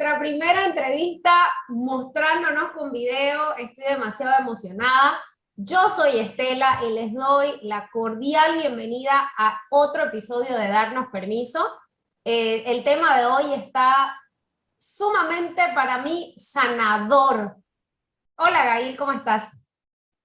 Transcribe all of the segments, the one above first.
nuestra primera entrevista mostrándonos con video. Estoy demasiado emocionada. Yo soy Estela y les doy la cordial bienvenida a otro episodio de Darnos Permiso. El tema de hoy está sumamente para mí sanador. Hola Gail, ¿cómo estás?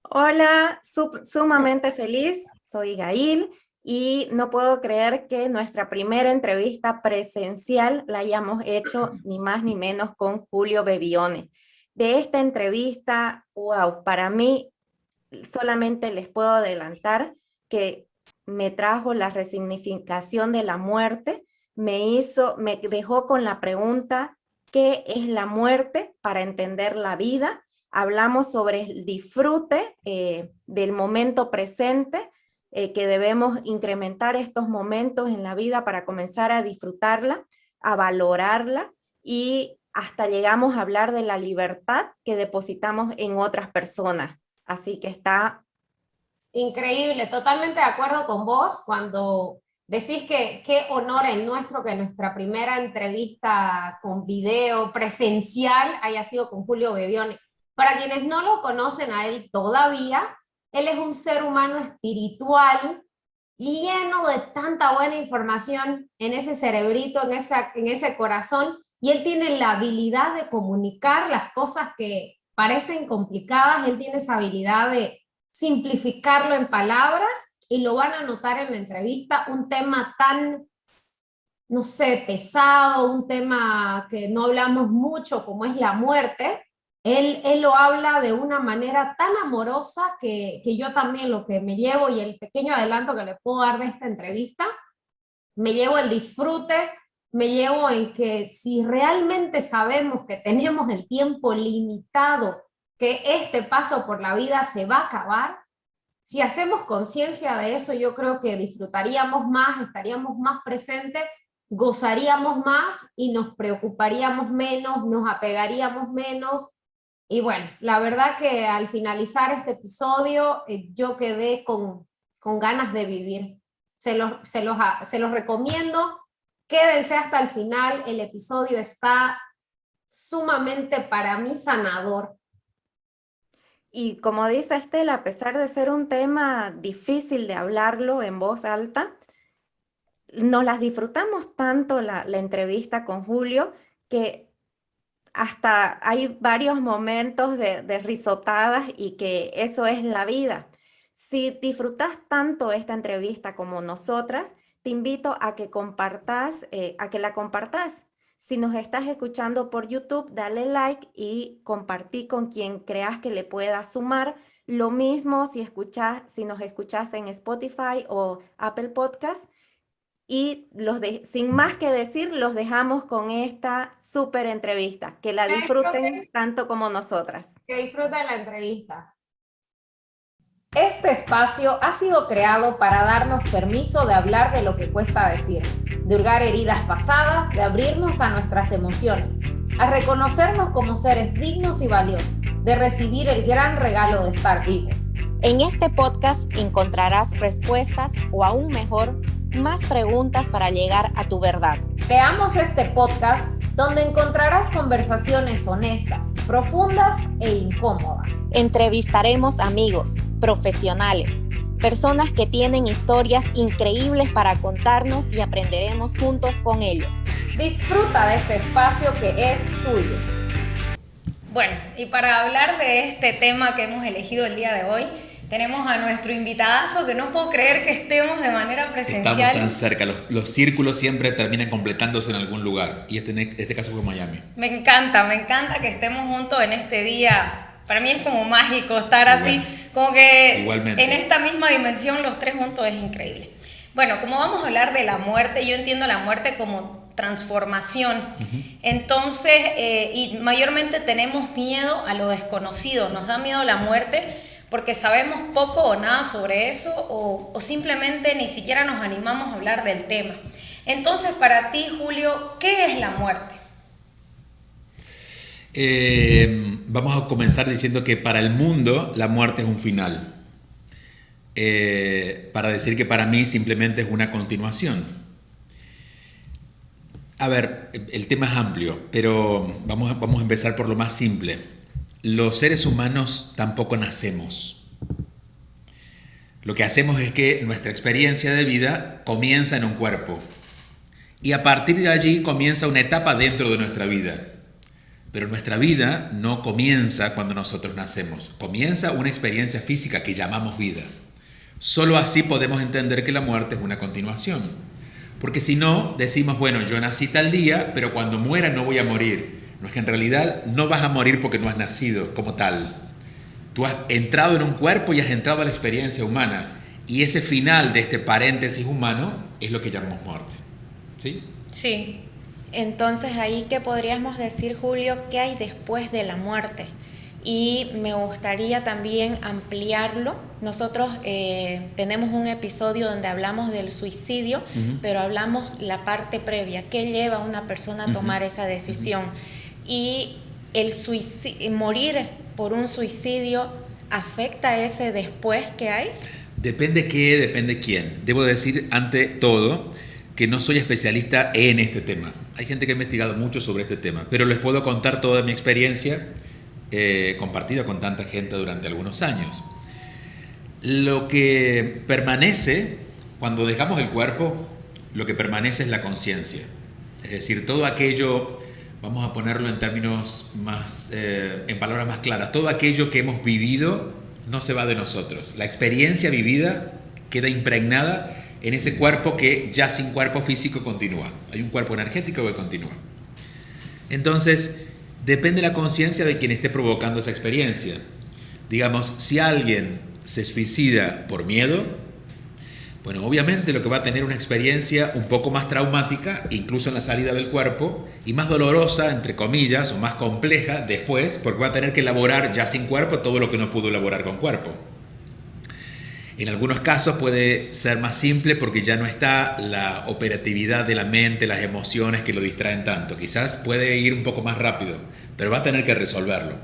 Hola, sumamente feliz, soy Gail y no puedo creer que nuestra primera entrevista presencial la hayamos hecho ni más ni menos con Julio Bebione. De esta entrevista, wow, para mí solamente les puedo adelantar que me trajo la resignificación de la muerte, me dejó con la pregunta, ¿qué es la muerte para entender la vida? Hablamos sobre el disfrute del momento presente, que debemos incrementar estos momentos en la vida para comenzar a disfrutarla, a valorarla y hasta llegamos a hablar de la libertad que depositamos en otras personas. Así que está... Increíble, totalmente de acuerdo con vos cuando decís que qué honor el nuestro que nuestra primera entrevista con video presencial haya sido con Julio Bebione. Para quienes no lo conocen a él todavía, él es un ser humano espiritual lleno de tanta buena información en ese cerebrito, en ese corazón, y él tiene la habilidad de comunicar las cosas que parecen complicadas, él tiene esa habilidad de simplificarlo en palabras y lo van a notar en la entrevista, un tema tan, no sé, pesado, un tema que no hablamos mucho como es la muerte. Él lo habla de una manera tan amorosa que yo también lo que me llevo y el pequeño adelanto que le puedo dar de esta entrevista, me llevo el disfrute, me llevo en que si realmente sabemos que tenemos el tiempo limitado, que este paso por la vida se va a acabar, si hacemos conciencia de eso, yo creo que disfrutaríamos más, estaríamos más presentes, gozaríamos más y nos preocuparíamos menos, nos apegaríamos menos. Y bueno, la verdad que al finalizar este episodio, yo quedé con ganas de vivir. Se los recomiendo. Quédense hasta el final. El episodio está sumamente para mí sanador. Y como dice Estela, a pesar de ser un tema difícil de hablarlo en voz alta, nos las disfrutamos tanto la entrevista con Julio que hasta hay varios momentos de risotadas y que eso es la vida. Si disfrutas tanto esta entrevista como nosotras, te invito a que a que la compartas. Si nos estás escuchando por YouTube, dale like y compartí con quien creas que le pueda sumar. Lo mismo si nos escuchas en Spotify o Apple Podcast. Y sin más que decir, los dejamos con esta súper entrevista. Que la disfruten tanto como nosotras. Que disfruten la entrevista. Este espacio ha sido creado para darnos permiso de hablar de lo que cuesta decir, de hurgar heridas pasadas, de abrirnos a nuestras emociones, a reconocernos como seres dignos y valiosos, de recibir el gran regalo de estar vivos. En este podcast encontrarás respuestas o aún mejor, más preguntas para llegar a tu verdad. Creamos este podcast donde encontrarás conversaciones honestas, profundas e incómodas. Entrevistaremos amigos, profesionales, personas que tienen historias increíbles para contarnos y aprenderemos juntos con ellos. Disfruta de este espacio que es tuyo. Bueno, y para hablar de este tema que hemos elegido el día de hoy, tenemos a nuestro invitadazo, que no puedo creer que estemos de manera presencial. Estamos tan cerca, los círculos siempre terminan completándose en algún lugar, y este caso fue Miami. Me encanta que estemos juntos en este día. Para mí es como mágico estar así, como que igualmente en esta misma dimensión los tres juntos es increíble. Bueno, como vamos a hablar de la muerte, yo entiendo la muerte como transformación. Entonces, y mayormente tenemos miedo a lo desconocido, nos da miedo la muerte porque sabemos poco o nada sobre eso o simplemente ni siquiera nos animamos a hablar del tema. Entonces, para ti, Julio, ¿qué es la muerte? Vamos a comenzar diciendo que para el mundo la muerte es un final. Para decir que para mí simplemente es una continuación. A ver, el tema es amplio, pero vamos a empezar por lo más simple. Los seres humanos tampoco nacemos. Lo que hacemos es que nuestra experiencia de vida comienza en un cuerpo y a partir de allí comienza una etapa dentro de nuestra vida. Pero nuestra vida no comienza cuando nosotros nacemos, comienza una experiencia física que llamamos vida. Solo así podemos entender que la muerte es una continuación. Porque si no, decimos, bueno, yo nací tal día, pero cuando muera no voy a morir. No, es que en realidad no vas a morir porque no has nacido como tal. Tú has entrado en un cuerpo y has entrado a la experiencia humana. Y ese final de este paréntesis humano es lo que llamamos muerte. ¿Sí? Sí. Entonces, ahí, ¿qué podríamos decir, Julio? ¿Qué hay después de la muerte? Y me gustaría también ampliarlo. Nosotros tenemos un episodio donde hablamos del suicidio, pero hablamos la parte previa. ¿Qué lleva a una persona a tomar esa decisión? Y el morir por un suicidio, ¿afecta ese después que hay? Depende qué, depende quién. Debo decir, ante todo, que no soy especialista en este tema. Hay gente que ha investigado mucho sobre este tema, pero les puedo contar toda mi experiencia compartida con tanta gente durante algunos años. Lo que permanece, cuando dejamos el cuerpo, lo que permanece es la conciencia. Es decir, todo aquello, vamos a ponerlo en términos más, en palabras más claras, todo aquello que hemos vivido no se va de nosotros. La experiencia vivida queda impregnada en ese cuerpo que ya sin cuerpo físico continúa. Hay un cuerpo energético que continúa. Entonces, depende de la conciencia de quien esté provocando esa experiencia. Digamos, si alguien se suicida por miedo, bueno, obviamente lo que va a tener una experiencia un poco más traumática, incluso en la salida del cuerpo, y más dolorosa, entre comillas, o más compleja después, porque va a tener que elaborar ya sin cuerpo todo lo que no pudo elaborar con cuerpo. En algunos casos puede ser más simple porque ya no está la operatividad de la mente, las emociones que lo distraen tanto. Quizás puede ir un poco más rápido, pero va a tener que resolverlo.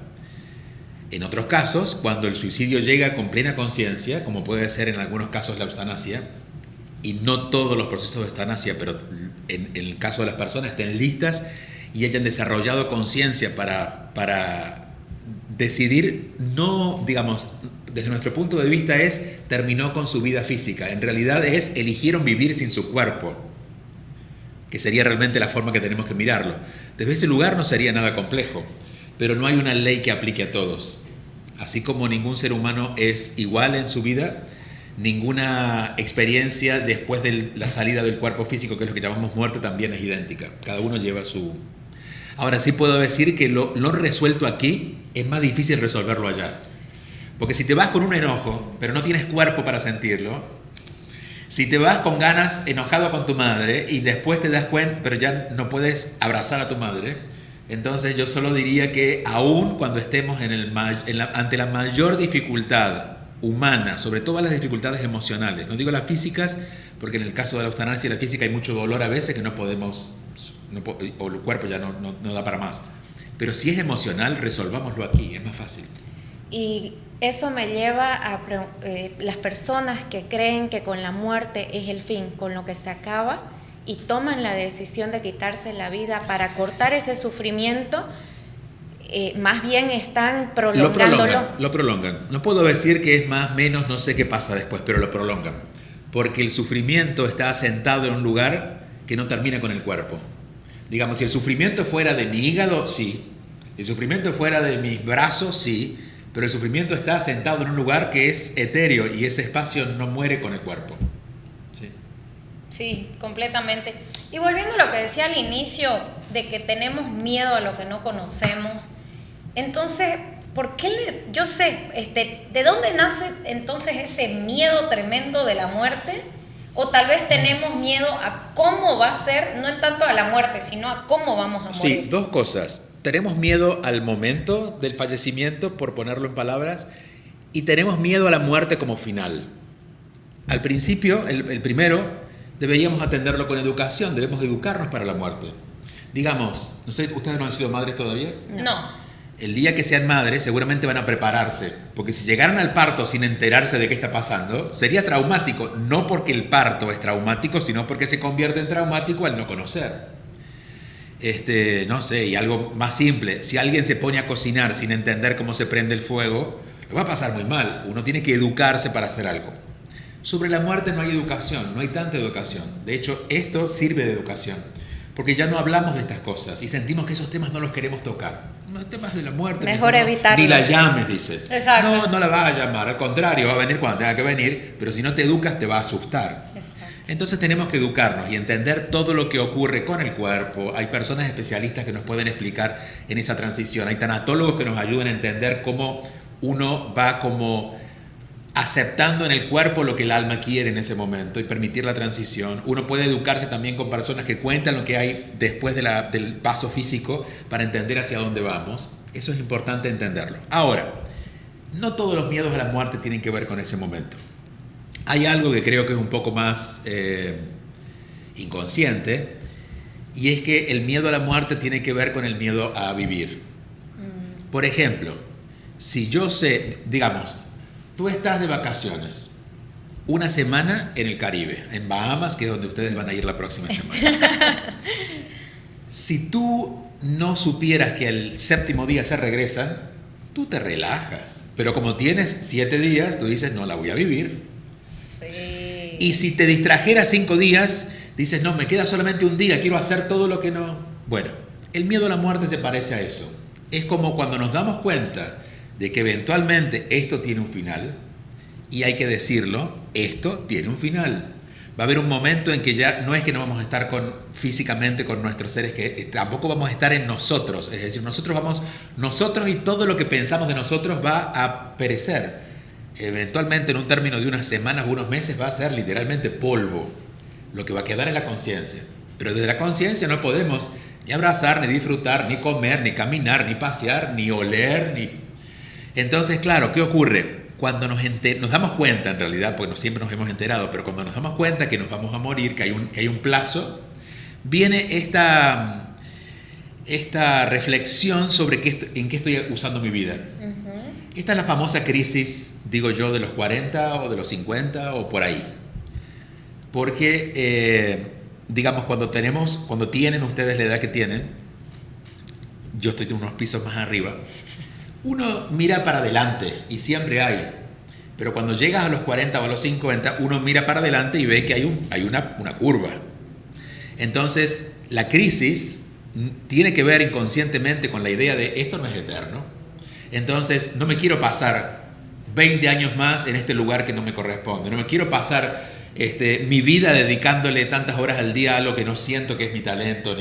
En otros casos, cuando el suicidio llega con plena conciencia, como puede ser en algunos casos la eutanasia, y no todos los procesos de eutanasia, pero en el caso de las personas estén listas y hayan desarrollado conciencia para decidir, no, digamos, desde nuestro punto de vista terminó con su vida física. En realidad eligieron vivir sin su cuerpo, que sería realmente la forma que tenemos que mirarlo. Desde ese lugar no sería nada complejo, pero no hay una ley que aplique a todos. Así como ningún ser humano es igual en su vida, ninguna experiencia después de la salida del cuerpo físico, que es lo que llamamos muerte, también es idéntica. Cada uno lleva su... Ahora sí puedo decir que lo resuelto aquí es más difícil resolverlo allá. Porque si te vas con un enojo, pero no tienes cuerpo para sentirlo, si te vas con ganas enojado con tu madre y después te das cuenta, pero ya no puedes abrazar a tu madre, entonces yo solo diría que aún cuando estemos ante la mayor dificultad humana, sobre todo las dificultades emocionales, no digo las físicas, porque en el caso de la eutanasia y la física hay mucho dolor a veces que no podemos, o el cuerpo ya no da para más. Pero si es emocional, resolvámoslo aquí, es más fácil. Y eso me lleva a las personas que creen que con la muerte es el fin, con lo que se acaba, y toman la decisión de quitarse la vida para cortar ese sufrimiento, más bien están prolongándolo. Lo prolongan. No puedo decir que es más, menos, no sé qué pasa después, pero lo prolongan. Porque el sufrimiento está asentado en un lugar que no termina con el cuerpo. Digamos, si el sufrimiento fuera de mi hígado, sí. Si el sufrimiento fuera de mis brazos, sí. Pero el sufrimiento está asentado en un lugar que es etéreo y ese espacio no muere con el cuerpo. Sí. Sí, completamente. Y volviendo a lo que decía al inicio, de que tenemos miedo a lo que no conocemos, entonces, ¿por qué yo sé, de dónde nace entonces ese miedo tremendo de la muerte? O tal vez tenemos miedo a cómo va a ser, no en tanto a la muerte, sino a cómo vamos a morir. Sí, dos cosas. Tenemos miedo al momento del fallecimiento, por ponerlo en palabras, y tenemos miedo a la muerte como final. Al principio, el primero, deberíamos atenderlo con educación, debemos educarnos para la muerte. Digamos, no sé, ¿ustedes no han sido madres todavía? No. El día que sean madres seguramente van a prepararse, porque si llegaran al parto sin enterarse de qué está pasando, sería traumático, no porque el parto es traumático, sino porque se convierte en traumático al no conocer. No sé, y algo más simple, si alguien se pone a cocinar sin entender cómo se prende el fuego, lo va a pasar muy mal. Uno tiene que educarse para hacer algo. Sobre la muerte no hay educación, no hay tanta educación. De hecho, esto sirve de educación, porque ya no hablamos de estas cosas y sentimos que esos temas no los queremos tocar. Los temas de la muerte, mejor evitarlo. Ni la llames, dices. Exacto. No, no la vas a llamar, al contrario, va a venir cuando tenga que venir, pero si no te educas te va a asustar. Exacto. Entonces tenemos que educarnos y entender todo lo que ocurre con el cuerpo. Hay personas especialistas que nos pueden explicar en esa transición. Hay tanatólogos que nos ayudan a entender cómo uno va como aceptando en el cuerpo lo que el alma quiere en ese momento y permitir la transición. Uno puede educarse también con personas que cuentan lo que hay después del paso físico para entender hacia dónde vamos. Eso es importante entenderlo. Ahora, no todos los miedos a la muerte tienen que ver con ese momento. Hay algo que creo que es un poco más inconsciente, y es que el miedo a la muerte tiene que ver con el miedo a vivir. Por ejemplo, si yo sé, digamos, tú estás de vacaciones, una semana en el Caribe, en Bahamas, que es donde ustedes van a ir la próxima semana. Si tú no supieras que el 7º día se regresan, tú te relajas. Pero como tienes 7 días, tú dices, no la voy a vivir. Sí. Y si te distrajeras 5 días, dices, no, me queda solamente un día, quiero hacer todo lo que no... Bueno, el miedo a la muerte se parece a eso. Es como cuando nos damos cuenta de que eventualmente esto tiene un final, y hay que decirlo, esto tiene un final. Va a haber un momento en que ya no es que no vamos a estar físicamente con nuestros seres, que tampoco vamos a estar en nosotros. Es decir, nosotros y todo lo que pensamos de nosotros va a perecer. Eventualmente, en un término de unas semanas o unos meses, va a ser literalmente polvo. Lo que va a quedar es la conciencia. Pero desde la conciencia no podemos ni abrazar, ni disfrutar, ni comer, ni caminar, ni pasear, ni oler, ni... Entonces, claro, ¿qué ocurre? Cuando nos damos cuenta, en realidad, porque no siempre nos hemos enterado, pero cuando nos damos cuenta que nos vamos a morir, que hay un plazo, viene esta reflexión sobre en qué estoy usando mi vida. Esta es la famosa crisis, digo yo, de los 40 o de los 50 o por ahí. Porque, digamos, cuando tienen ustedes la edad que tienen, yo estoy unos pisos más arriba, uno mira para adelante y siempre hay. Pero cuando llegas a los 40 o a los 50, uno mira para adelante y ve que hay una curva. Entonces, la crisis tiene que ver inconscientemente con la idea de esto no es eterno. Entonces, no me quiero pasar 20 años más en este lugar que no me corresponde. No me quiero pasar mi vida dedicándole tantas horas al día a lo que no siento que es mi talento.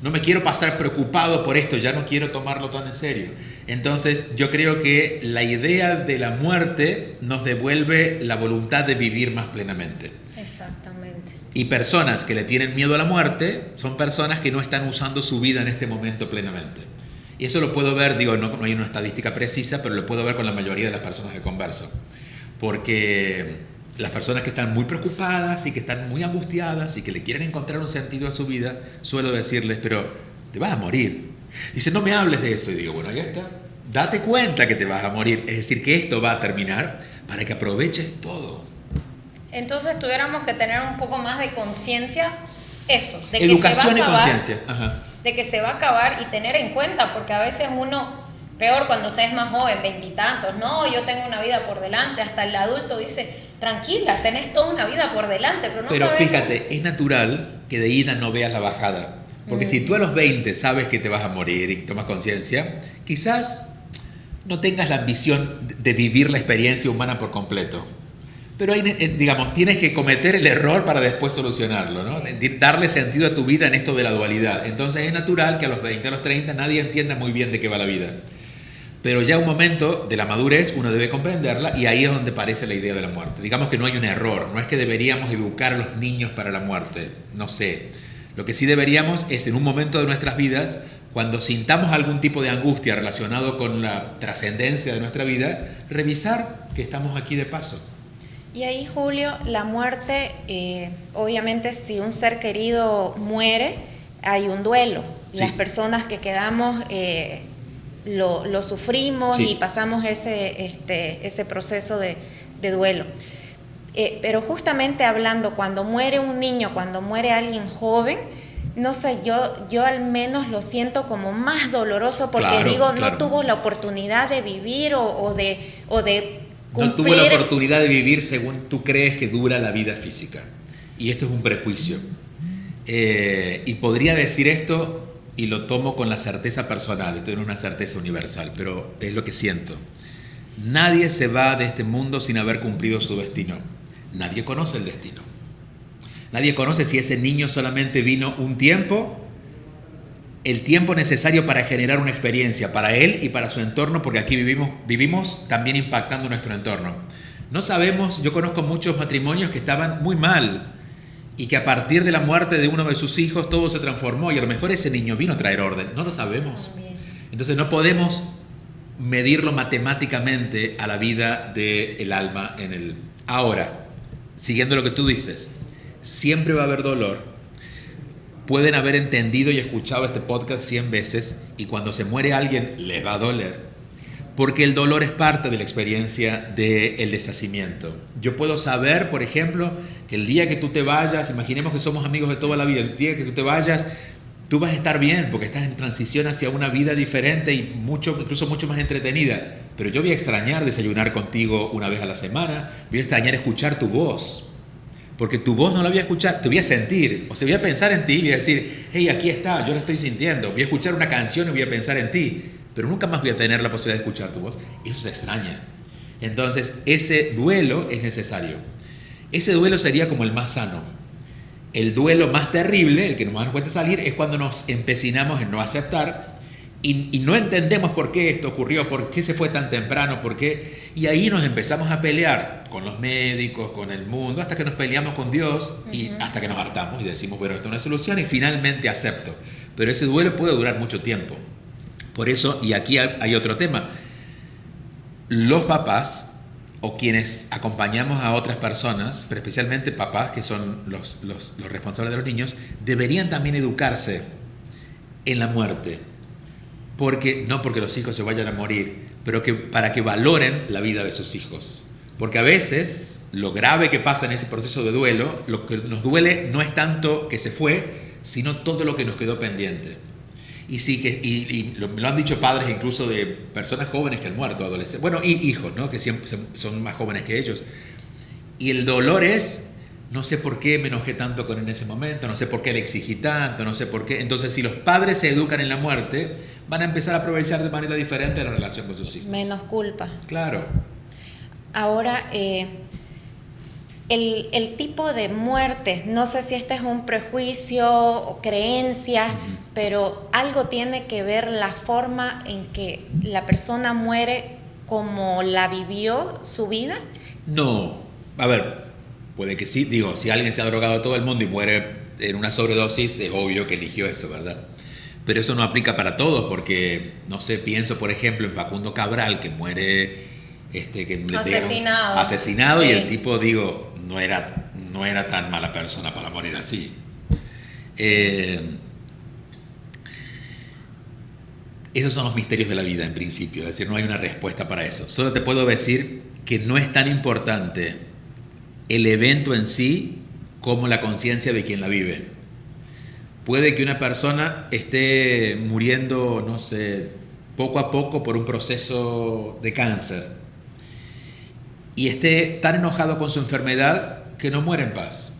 No me quiero pasar preocupado por esto, ya no quiero tomarlo tan en serio. Entonces, yo creo que la idea de la muerte nos devuelve la voluntad de vivir más plenamente. Exactamente. Y personas que le tienen miedo a la muerte son personas que no están usando su vida en este momento plenamente. Y eso lo puedo ver, digo, no hay una estadística precisa, pero lo puedo ver con la mayoría de las personas que converso. Porque las personas que están muy preocupadas y que están muy angustiadas y que le quieren encontrar un sentido a su vida, suelo decirles, pero te vas a morir. Dicen, no me hables de eso. Y digo, bueno, ya está. Date cuenta que te vas a morir. Es decir, que esto va a terminar para que aproveches todo. Entonces tuviéramos que tener un poco más de conciencia, eso, de que educación se va a y acabar, conciencia. Ajá. de que se va a acabar y tener en cuenta, porque a veces uno, peor cuando se es más joven, 20 y tantos, no, yo tengo una vida por delante, hasta el adulto dice, tranquila, tenés toda una vida por delante, pero no Pero sabemos. fíjate, es natural que de ida no veas la bajada. Porque si tú a los 20 sabes que te vas a morir y tomas conciencia, quizás no tengas la ambición de vivir la experiencia humana por completo. Pero digamos, tienes que cometer el error para después solucionarlo, ¿no? Sí. Darle sentido a tu vida en esto de la dualidad. Entonces es natural que a los 20, a los 30 nadie entienda muy bien de qué va la vida. Pero ya un momento de la madurez uno debe comprenderla y ahí es donde aparece la idea de la muerte. Digamos que no hay un error, no es que deberíamos educar a los niños para la muerte, no sé. Lo que sí deberíamos es en un momento de nuestras vidas, cuando sintamos algún tipo de angustia relacionado con la trascendencia de nuestra vida, revisar que estamos aquí de paso. Y ahí, Julio, la muerte, obviamente si un ser querido muere, hay un duelo. Sí. Las personas que quedamos lo sufrimos, sí, y pasamos ese proceso de duelo. Pero justamente hablando, cuando muere un niño, cuando muere alguien joven, no sé, yo al menos lo siento como más doloroso porque Claro. no tuvo la oportunidad de vivir o de cumplir. No tuvo la oportunidad de vivir según tú crees que dura la vida física. Y esto es un prejuicio. Y podría decir esto, y lo tomo con la certeza personal, esto no es una certeza universal, pero es lo que siento. Nadie se va de este mundo sin haber cumplido su destino. Nadie conoce el destino. Nadie conoce si ese niño solamente vino un tiempo, el tiempo necesario para generar una experiencia para él y para su entorno, porque aquí vivimos también impactando nuestro entorno. No sabemos, yo conozco muchos matrimonios que estaban muy mal y que a partir de la muerte de uno de sus hijos todo se transformó y a lo mejor ese niño vino a traer orden. No lo sabemos. Entonces no podemos medirlo matemáticamente a la vida del alma en el... Ahora, siguiendo lo que tú dices, siempre va a haber dolor. Pueden haber entendido y escuchado este podcast 100 veces y cuando se muere alguien les va a doler, porque el dolor es parte de la experiencia del deshacimiento. Yo puedo saber, por ejemplo, que el día que tú te vayas, imaginemos que somos amigos de toda la vida, el día que tú te vayas, tú vas a estar bien porque estás en transición hacia una vida diferente y incluso mucho más entretenida. Pero yo voy a extrañar desayunar contigo una vez a la semana, voy a extrañar escuchar tu voz. Porque tu voz no la voy a escuchar, te voy a sentir, o sea, voy a pensar en ti y voy a decir, hey, aquí está, yo la estoy sintiendo, voy a escuchar una canción y voy a pensar en ti, pero nunca más voy a tener la posibilidad de escuchar tu voz. Eso se extraña. Entonces, ese duelo es necesario. Ese duelo sería como el más sano. El duelo más terrible, el que más nos cuesta salir, es cuando nos empecinamos en no aceptar y no entendemos por qué esto ocurrió, por qué se fue tan temprano, por qué... Y ahí nos empezamos a pelear con los médicos, con el mundo, hasta que nos peleamos con Dios y hasta que nos hartamos y decimos, bueno, esto es una solución y finalmente acepto. Pero ese duelo puede durar mucho tiempo. Por eso, y aquí hay otro tema, los papás o quienes acompañamos a otras personas, pero especialmente papás que son los responsables de los niños, deberían también educarse en la muerte. No porque los hijos se vayan a morir, pero para que valoren la vida de sus hijos. Porque a veces lo grave que pasa en ese proceso de duelo, lo que nos duele no es tanto que se fue, sino todo lo que nos quedó pendiente. Y me lo han dicho padres incluso de personas jóvenes que han muerto, adolescentes, bueno, y hijos, ¿no? Que siempre son más jóvenes que ellos. Y el dolor es, no sé por qué me enojé tanto con él en ese momento, no sé por qué le exigí tanto, no sé por qué. Entonces, si los padres se educan en la muerte, van a empezar a aprovechar de manera diferente la relación con sus hijos. Menos culpa. Claro. Ahora, el tipo de muerte, no sé si este es un prejuicio o creencia, pero algo tiene que ver la forma en que la persona muere como la vivió su vida. No, a ver, puede que sí. Digo, si alguien se ha drogado a todo el mundo y muere en una sobredosis, es obvio que eligió eso, ¿verdad? Pero eso no aplica para todos, porque, no sé, pienso, por ejemplo, en Facundo Cabral, que muere... que le asesinado sí. Y el tipo, digo, no era tan mala persona para morir así. Esos son los misterios de la vida en principio, es decir, no hay una respuesta para eso. Solo te puedo decir que no es tan importante el evento en sí como la conciencia de quien la vive. Puede que una persona esté muriendo, no sé, poco a poco por un proceso de cáncer y esté tan enojado con su enfermedad que no muere en paz.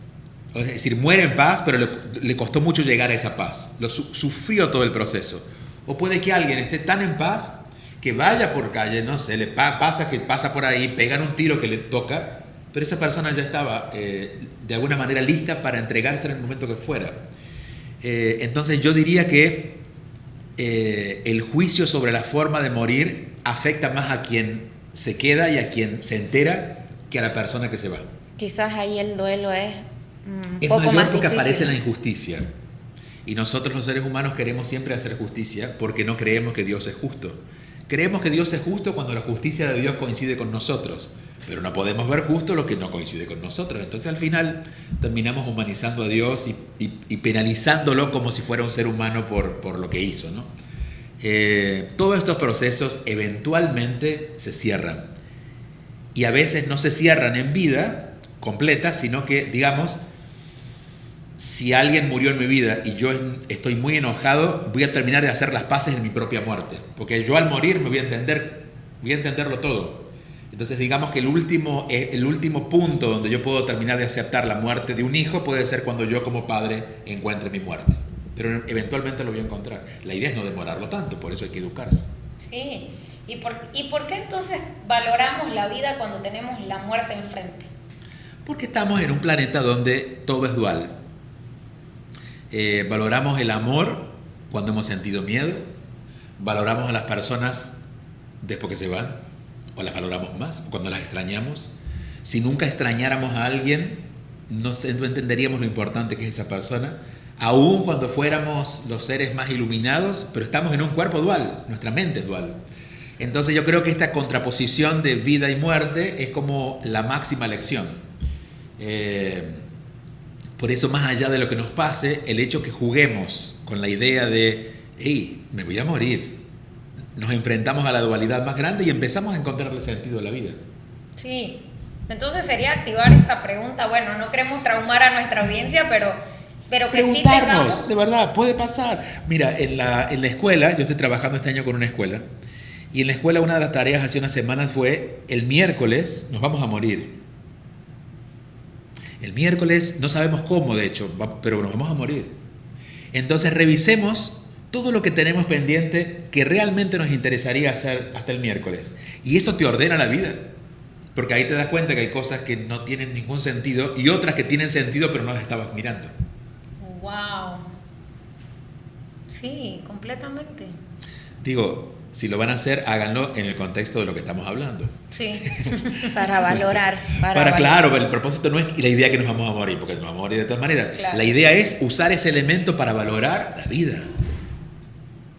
Es decir, muere en paz, pero le costó mucho llegar a esa paz. Sufrió todo el proceso. O puede que alguien esté tan en paz que vaya por calle, no sé, pasa por ahí, pegan un tiro que le toca, pero esa persona ya estaba de alguna manera lista para entregarse en el momento que fuera. Entonces yo diría que el juicio sobre la forma de morir afecta más a quien se queda y a quien se entera que a la persona que se va. Quizás ahí el duelo es poco más porque difícil. Aparece la injusticia. Y nosotros los seres humanos queremos siempre hacer justicia porque no creemos que Dios es justo. Creemos que Dios es justo cuando la justicia de Dios coincide con nosotros, pero no podemos ver justo lo que no coincide con nosotros. Entonces al final terminamos humanizando a Dios y penalizándolo como si fuera un ser humano por lo que hizo, ¿no? Todos estos procesos eventualmente se cierran. Y a veces no se cierran en vida completa, sino que, digamos, si alguien murió en mi vida y yo estoy muy enojado, voy a terminar de hacer las paces en mi propia muerte. Porque yo al morir me voy a entenderlo todo. Entonces digamos que el último punto donde yo puedo terminar de aceptar la muerte de un hijo puede ser cuando yo como padre encuentre mi muerte. Pero eventualmente lo voy a encontrar. La idea es no demorarlo tanto, por eso hay que educarse. Sí. ¿Y por qué entonces valoramos la vida cuando tenemos la muerte enfrente? Porque estamos en un planeta donde todo es dual. Valoramos el amor cuando hemos sentido miedo, valoramos a las personas después que se van, o las valoramos más, cuando las extrañamos. Si nunca extrañáramos a alguien, no entenderíamos lo importante que es esa persona, aun cuando fuéramos los seres más iluminados, pero estamos en un cuerpo dual, nuestra mente es dual. Entonces yo creo que esta contraposición de vida y muerte es como la máxima lección. Por eso, más allá de lo que nos pase, el hecho que juguemos con la idea de, hey, me voy a morir, nos enfrentamos a la dualidad más grande y empezamos a encontrarle sentido a la vida. Sí, entonces sería activar esta pregunta. Bueno, no queremos traumar a nuestra audiencia, pero que sí tengamos... De verdad, puede pasar. Mira, en la escuela, yo estoy trabajando este año con una escuela, y en la escuela una de las tareas hace unas semanas fue, el miércoles nos vamos a morir. El miércoles no sabemos cómo, de hecho, pero nos vamos a morir. Entonces revisemos todo lo que tenemos pendiente que realmente nos interesaría hacer hasta el miércoles. Y eso te ordena la vida. Porque ahí te das cuenta que hay cosas que no tienen ningún sentido y otras que tienen sentido pero no las estabas mirando. ¡Wow! Sí, completamente. Digo, si lo van a hacer, háganlo en el contexto de lo que estamos hablando. Sí. Para valorar. Claro, el propósito no es la idea que nos vamos a morir, porque nos vamos a morir de todas maneras. Claro. La idea es usar ese elemento para valorar la vida,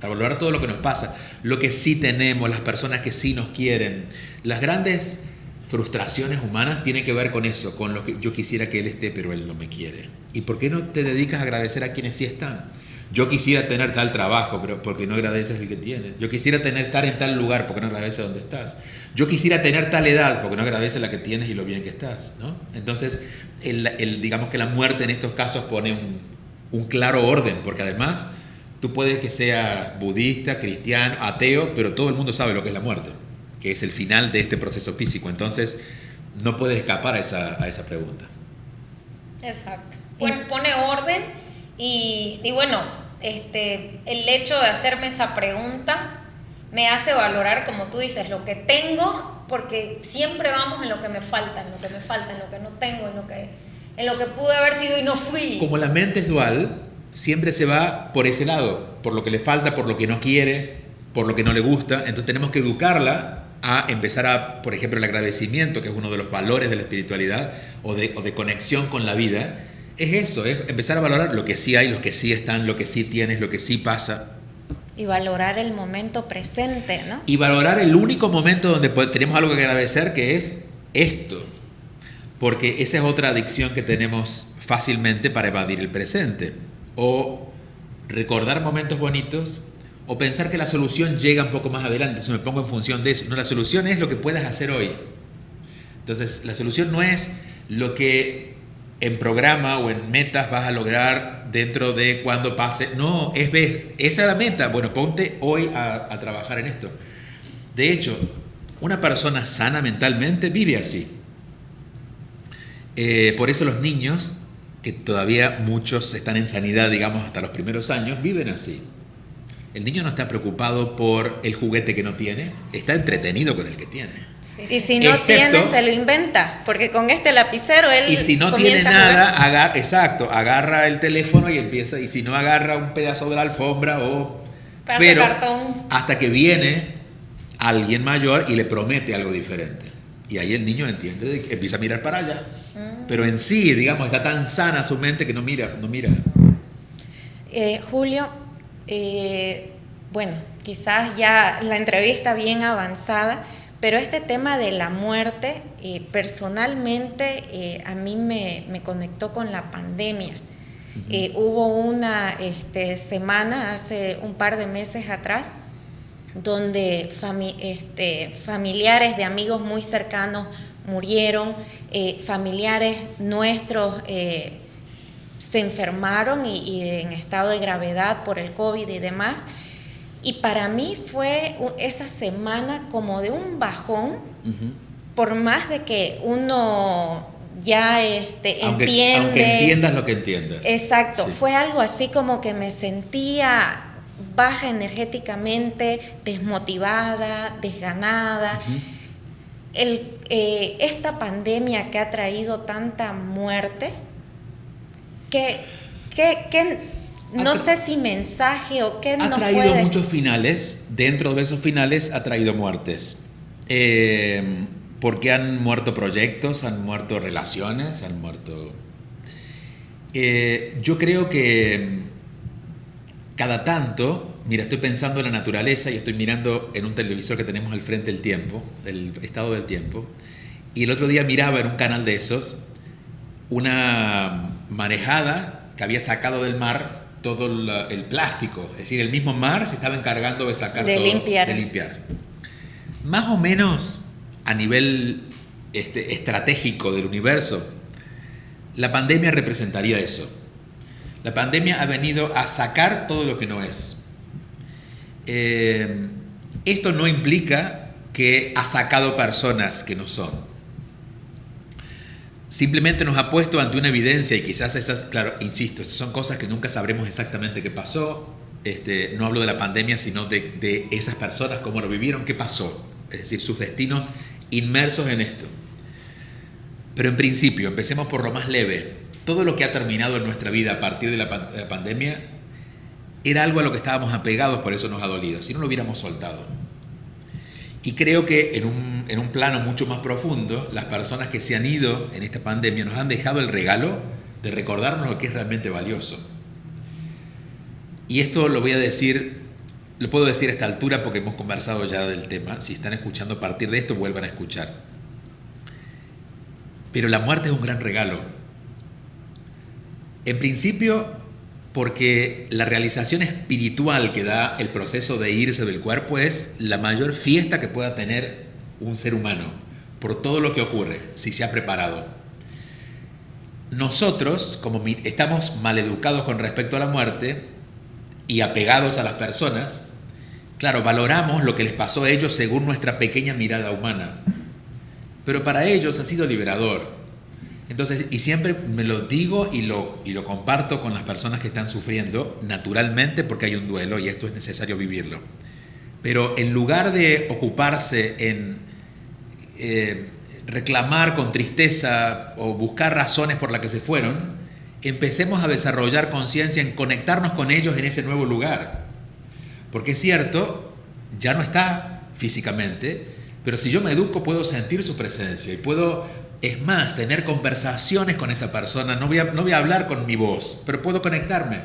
para valorar todo lo que nos pasa, lo que sí tenemos, las personas que sí nos quieren. Las grandes frustraciones humanas tienen que ver con eso, con lo que yo quisiera que él esté, pero él no me quiere. ¿Y por qué no te dedicas a agradecer a quienes sí están? Yo quisiera tener tal trabajo, pero porque no agradeces el que tienes. Yo quisiera estar en tal lugar, porque no agradeces donde estás. Yo quisiera tener tal edad, porque no agradeces la que tienes y lo bien que estás, ¿no? Entonces, digamos que la muerte en estos casos pone un claro orden, porque además tú puedes que seas budista, cristiano, ateo, pero todo el mundo sabe lo que es la muerte, que es el final de este proceso físico. Entonces, no puedes escapar a esa pregunta. Exacto. Pone orden y bueno, el hecho de hacerme esa pregunta me hace valorar, como tú dices, lo que tengo, porque siempre vamos en lo que me falta, en lo que no tengo, en lo que pude haber sido y no fui. Como la mente es dual, siempre se va por ese lado, por lo que le falta, por lo que no quiere, por lo que no le gusta. Entonces tenemos que educarla a empezar por ejemplo, el agradecimiento, que es uno de los valores de la espiritualidad o de conexión con la vida. Es eso, es empezar a valorar lo que sí hay, lo que sí están, lo que sí tienes, lo que sí pasa. Y valorar el momento presente, ¿no? Y valorar el único momento donde tenemos algo que agradecer, que es esto. Porque esa es otra adicción que tenemos fácilmente para evadir el presente. O recordar momentos bonitos, o pensar que la solución llega un poco más adelante. Entonces me pongo en función de eso. No, la solución es lo que puedas hacer hoy. Entonces, la solución no es lo que en programa o en metas vas a lograr dentro de cuando pase. No, esa es la meta. Bueno, ponte hoy a trabajar en esto. De hecho, una persona sana mentalmente vive así. Por eso los niños, que todavía muchos están en sanidad, digamos, hasta los primeros años, viven así. El niño no está preocupado por el juguete que no tiene, está entretenido con el que tiene. Sí, Y sí. si no tiene, se lo inventa, porque con este lapicero él Y si no tiene nada, agarra el teléfono y empieza, y si no agarra un pedazo de la alfombra Pedazo de cartón. Hasta que viene alguien mayor y le promete algo diferente. Y ahí el niño entiende, empieza a mirar para allá. Pero en sí, digamos, está tan sana su mente que no mira. Julio, bueno, quizás ya la entrevista bien avanzada, pero este tema de la muerte, personalmente a mí me conectó con la pandemia. Hubo una semana, hace un par de meses atrás, donde familiares de amigos muy cercanos murieron, familiares nuestros se enfermaron y en estado de gravedad por el COVID y demás. Y para mí fue esa semana como de un bajón, por más de que uno ya entiende. Aunque entiendas lo que entiendas. Exacto, sí. Fue algo así como que me sentía baja energéticamente, desmotivada, desganada. Esta pandemia que ha traído tanta muerte, que no sé si mensaje o qué nos puede... Ha traído muchos finales, dentro de esos finales ha traído muertes. Porque han muerto proyectos, han muerto relaciones, han muerto... yo creo que cada tanto, mira, estoy pensando en la naturaleza y estoy mirando en un televisor que tenemos al frente el tiempo, el estado del tiempo, y el otro día miraba en un canal de esos una marejada que había sacado del mar todo el plástico, es decir, el mismo mar se estaba encargando de sacar todo, de limpiar. Más o menos a nivel estratégico del universo, la pandemia representaría eso. La pandemia ha venido a sacar todo lo que no es. Esto no implica que ha sacado personas que no son. Simplemente nos ha puesto ante una evidencia y quizás esas, claro, insisto, esas son cosas que nunca sabremos exactamente qué pasó. No hablo de la pandemia, sino de esas personas, cómo lo vivieron, qué pasó. Es decir, sus destinos inmersos en esto. Pero en principio, empecemos por lo más leve. Todo lo que ha terminado en nuestra vida a partir de la pandemia era algo a lo que estábamos apegados, por eso nos ha dolido, si no lo hubiéramos soltado. Y creo que en un plano mucho más profundo, las personas que se han ido en esta pandemia nos han dejado el regalo de recordarnos lo que es realmente valioso. Y esto lo voy a decir, lo puedo decir a esta altura porque hemos conversado ya del tema. Si están escuchando a partir de esto, vuelvan a escuchar. Pero la muerte es un gran regalo. En principio, porque la realización espiritual que da el proceso de irse del cuerpo es la mayor fiesta que pueda tener un ser humano por todo lo que ocurre, si se ha preparado. Nosotros, como estamos maleducados con respecto a la muerte y apegados a las personas, claro, valoramos lo que les pasó a ellos según nuestra pequeña mirada humana. Pero para ellos ha sido liberador. Entonces, y siempre me lo digo y lo comparto con las personas que están sufriendo, naturalmente, porque hay un duelo y esto es necesario vivirlo. Pero en lugar de ocuparse en reclamar con tristeza o buscar razones por las que se fueron, empecemos a desarrollar conciencia en conectarnos con ellos en ese nuevo lugar. Porque es cierto, ya no está físicamente, pero si yo me educo puedo sentir su presencia y puedo, es más, tener conversaciones con esa persona. No voy a hablar con mi voz, pero puedo conectarme.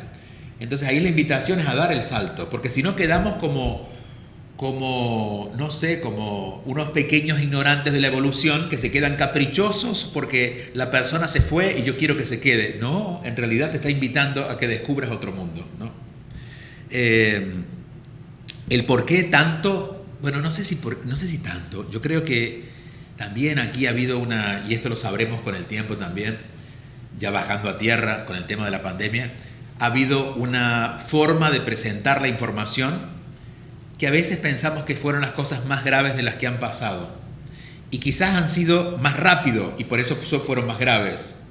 Entonces ahí la invitación es a dar el salto, porque si no quedamos como no sé, como unos pequeños ignorantes de la evolución que se quedan caprichosos porque la persona se fue y yo quiero que se quede. No, en realidad te está invitando a que descubras otro mundo, ¿no? El por qué tanto, bueno, no sé si tanto. Yo creo que también aquí ha habido y esto lo sabremos con el tiempo también, ya bajando a tierra con el tema de la pandemia, ha habido una forma de presentar la información que a veces pensamos que fueron las cosas más graves de las que han pasado. Y quizás han sido más rápido y por eso fueron más graves.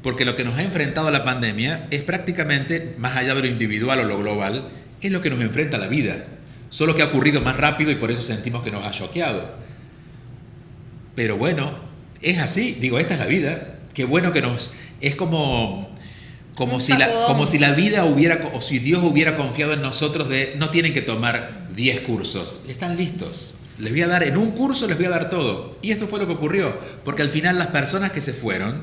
Porque lo que nos ha enfrentado a la pandemia es prácticamente, más allá de lo individual o lo global, es lo que nos enfrenta a la vida. Solo que ha ocurrido más rápido y por eso sentimos que nos ha choqueado. Pero bueno, es así. Digo, esta es la vida. Qué bueno que es como si la vida o si Dios hubiera confiado en nosotros de no tienen que tomar 10 cursos, están listos. Les voy a dar, en un curso les voy a dar todo. Y esto fue lo que ocurrió, porque al final las personas que se fueron,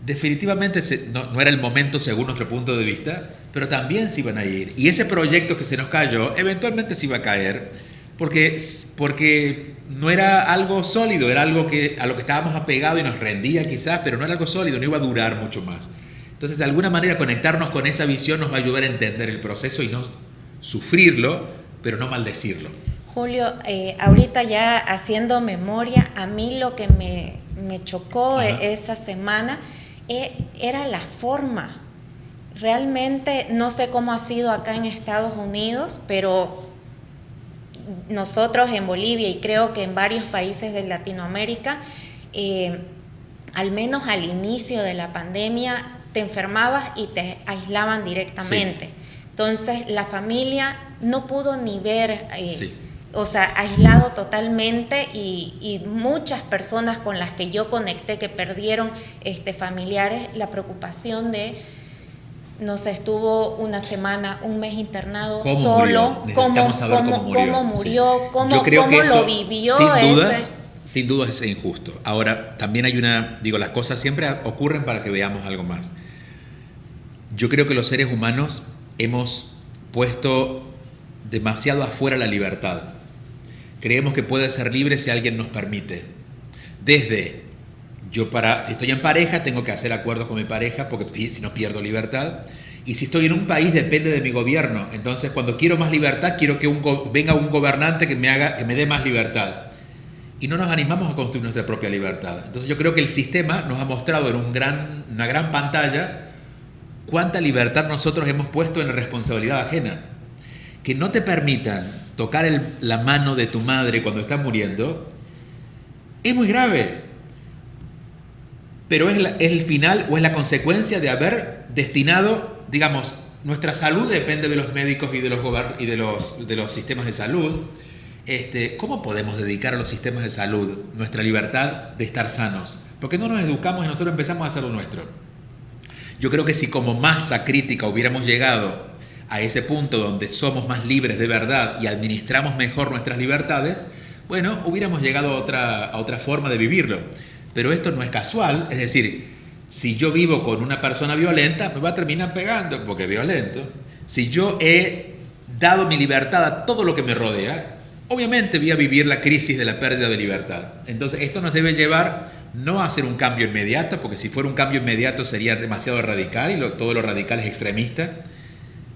definitivamente no era el momento según nuestro punto de vista, pero también se iban a ir. Y ese proyecto que se nos cayó, eventualmente se iba a caer, porque no era algo sólido, era algo a lo que estábamos apegados y nos rendía quizás, pero no era algo sólido, no iba a durar mucho más. Entonces, de alguna manera, conectarnos con esa visión nos va a ayudar a entender el proceso y no sufrirlo, pero no maldecirlo. Julio, ahorita ya haciendo memoria, a mí lo que me chocó esa semana era la forma realmente no sé cómo ha sido acá en Estados Unidos, pero nosotros en Bolivia y creo que en varios países de Latinoamérica, al menos al inicio de la pandemia, te enfermabas y te aislaban directamente. Sí. Entonces la familia no pudo ni ver, o sea, aislado totalmente, y muchas personas con las que yo conecté que perdieron familiares, la preocupación de, no sé, estuvo una semana, un mes internado solo. Necesitamos saber cómo murió. Sí. Cómo lo vivió. Sin dudas es injusto. Ahora, también hay las cosas siempre ocurren para que veamos algo más. Yo creo que los seres humanos hemos puesto demasiado afuera la libertad. Creemos que puede ser libre si alguien nos permite. Desde, si estoy en pareja, tengo que hacer acuerdos con mi pareja porque si no pierdo libertad. Y si estoy en un país, depende de mi gobierno. Entonces, cuando quiero más libertad, quiero que venga un gobernante que me dé más libertad. Y no nos animamos a construir nuestra propia libertad. Entonces, yo creo que el sistema nos ha mostrado en una gran pantalla cuánta libertad nosotros hemos puesto en la responsabilidad ajena. Que no te permitan tocar la mano de tu madre cuando está muriendo es muy grave. Pero es el final o es la consecuencia de haber destinado, digamos, nuestra salud depende de los médicos y de los sistemas de salud. ¿Cómo podemos dedicar a los sistemas de salud nuestra libertad de estar sanos? Porque no nos educamos y nosotros empezamos a hacer lo nuestro. Yo creo que si como masa crítica hubiéramos llegado a ese punto donde somos más libres de verdad y administramos mejor nuestras libertades, bueno, hubiéramos llegado a otra forma de vivirlo. Pero esto no es casual, es decir, si yo vivo con una persona violenta, me va a terminar pegando porque es violento. Si yo he dado mi libertad a todo lo que me rodea, obviamente voy a vivir la crisis de la pérdida de libertad. Entonces, esto nos debe llevar no a hacer un cambio inmediato, porque si fuera un cambio inmediato sería demasiado radical y todo lo radical es extremista.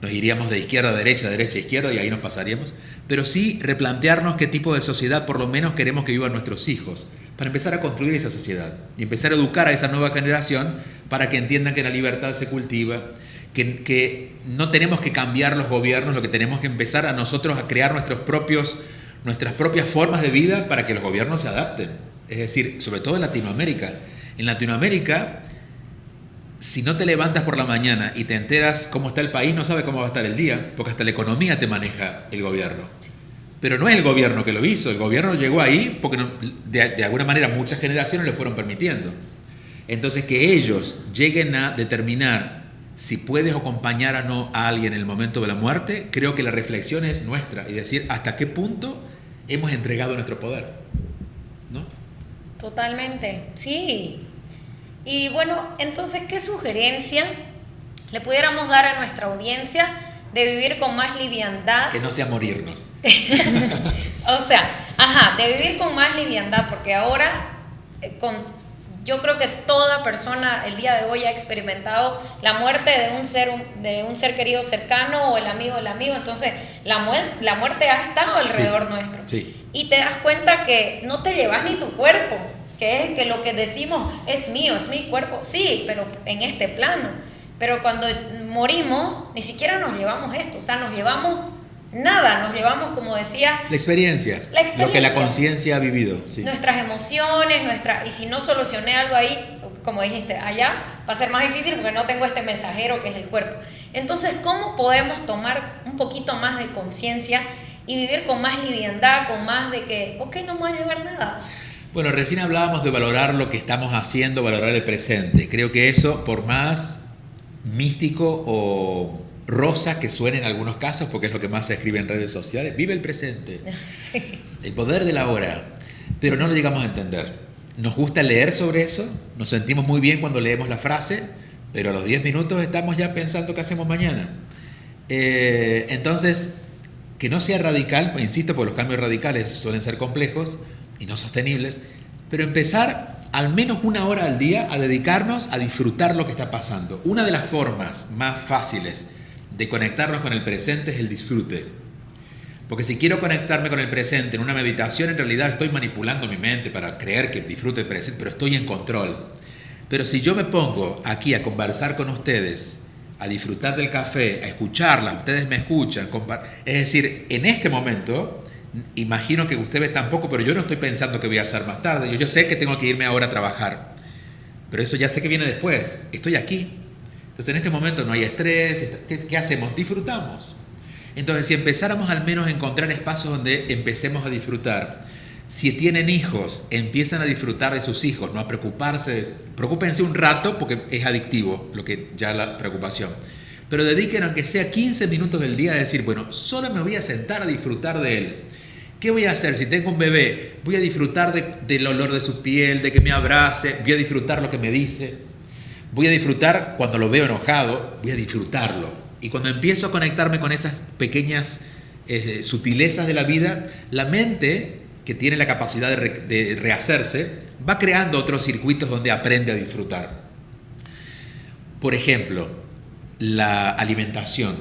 Nos iríamos de izquierda a derecha, derecha a izquierda y ahí nos pasaríamos. Pero sí replantearnos qué tipo de sociedad por lo menos queremos que vivan nuestros hijos, para empezar a construir esa sociedad y empezar a educar a esa nueva generación para que entiendan que la libertad se cultiva, que no tenemos que cambiar los gobiernos, lo que tenemos que empezar a nosotros a crear nuestras propias formas de vida para que los gobiernos se adapten. Es decir, sobre todo en Latinoamérica. En Latinoamérica, si no te levantas por la mañana y te enteras cómo está el país, no sabes cómo va a estar el día, porque hasta la economía te maneja el gobierno. Pero no es el gobierno que lo hizo, el gobierno llegó ahí porque de alguna manera muchas generaciones le fueron permitiendo. Entonces, que ellos lleguen a determinar si puedes acompañar o no a alguien en el momento de la muerte, creo que la reflexión es nuestra y decir hasta qué punto hemos entregado nuestro poder, ¿no? Totalmente, sí. Y bueno, entonces, ¿qué sugerencia le pudiéramos dar a nuestra audiencia de vivir con más liviandad? Que no sea morirnos. O sea, de vivir con más liviandad, porque ahora yo creo que toda persona el día de hoy ha experimentado la muerte de un ser querido cercano o el amigo del amigo. Entonces la muerte ha estado alrededor nuestro. Sí. Y te das cuenta que no te llevas ni tu cuerpo, que lo que decimos es mío, es mi cuerpo, sí, pero en este plano. Pero cuando morimos ni siquiera nos llevamos esto, o sea, nos llevamos nada, nos llevamos, como decía, la experiencia, lo que la conciencia ha vivido, sí. Nuestras emociones, y si no solucioné algo ahí, como dijiste, allá va a ser más difícil porque no tengo este mensajero que es el cuerpo. Entonces, ¿cómo podemos tomar un poquito más de conciencia y vivir con más liviandad, con más de que, no me va a llevar nada? Bueno, recién hablábamos de valorar lo que estamos haciendo, valorar el presente. Creo que eso, por más místico o rosa que suene en algunos casos, porque es lo que más se escribe en redes sociales, vive el presente, sí. El poder de la hora, pero no lo llegamos a entender. Nos gusta leer sobre eso, nos sentimos muy bien cuando leemos la frase, pero a los 10 minutos estamos ya pensando qué hacemos mañana. Entonces, que no sea radical, insisto, porque los cambios radicales suelen ser complejos y no sostenibles, pero empezar al menos 1 hora al día a dedicarnos a disfrutar lo que está pasando. Una de las formas más fáciles de conectarnos con el presente es el disfrute. Porque si quiero conectarme con el presente en una meditación, en realidad estoy manipulando mi mente para creer que disfruto el presente, pero estoy en control. Pero si yo me pongo aquí a conversar con ustedes a disfrutar del café, a escucharla, ustedes me escuchan, es decir, en este momento, imagino que ustedes tampoco, pero yo no estoy pensando qué voy a hacer más tarde, yo sé que tengo que irme ahora a trabajar, pero eso ya sé que viene después, estoy aquí. Entonces en este momento no hay estrés, ¿qué hacemos? Disfrutamos. Entonces si empezáramos al menos a encontrar espacios donde empecemos a disfrutar, si tienen hijos, empiezan a disfrutar de sus hijos, no a preocuparse, preocúpense un rato porque es adictivo lo que ya la preocupación, pero dediquen aunque sea 15 minutos del día a decir, bueno, solo me voy a sentar a disfrutar de él. ¿Qué voy a hacer? Si tengo un bebé, voy a disfrutar del olor de su piel, de que me abrace, voy a disfrutar lo que me dice, voy a disfrutar cuando lo veo enojado, voy a disfrutarlo. Y cuando empiezo a conectarme con esas pequeñas sutilezas de la vida, la mente, que tiene la capacidad de rehacerse, va creando otros circuitos donde aprende a disfrutar. Por ejemplo, la alimentación.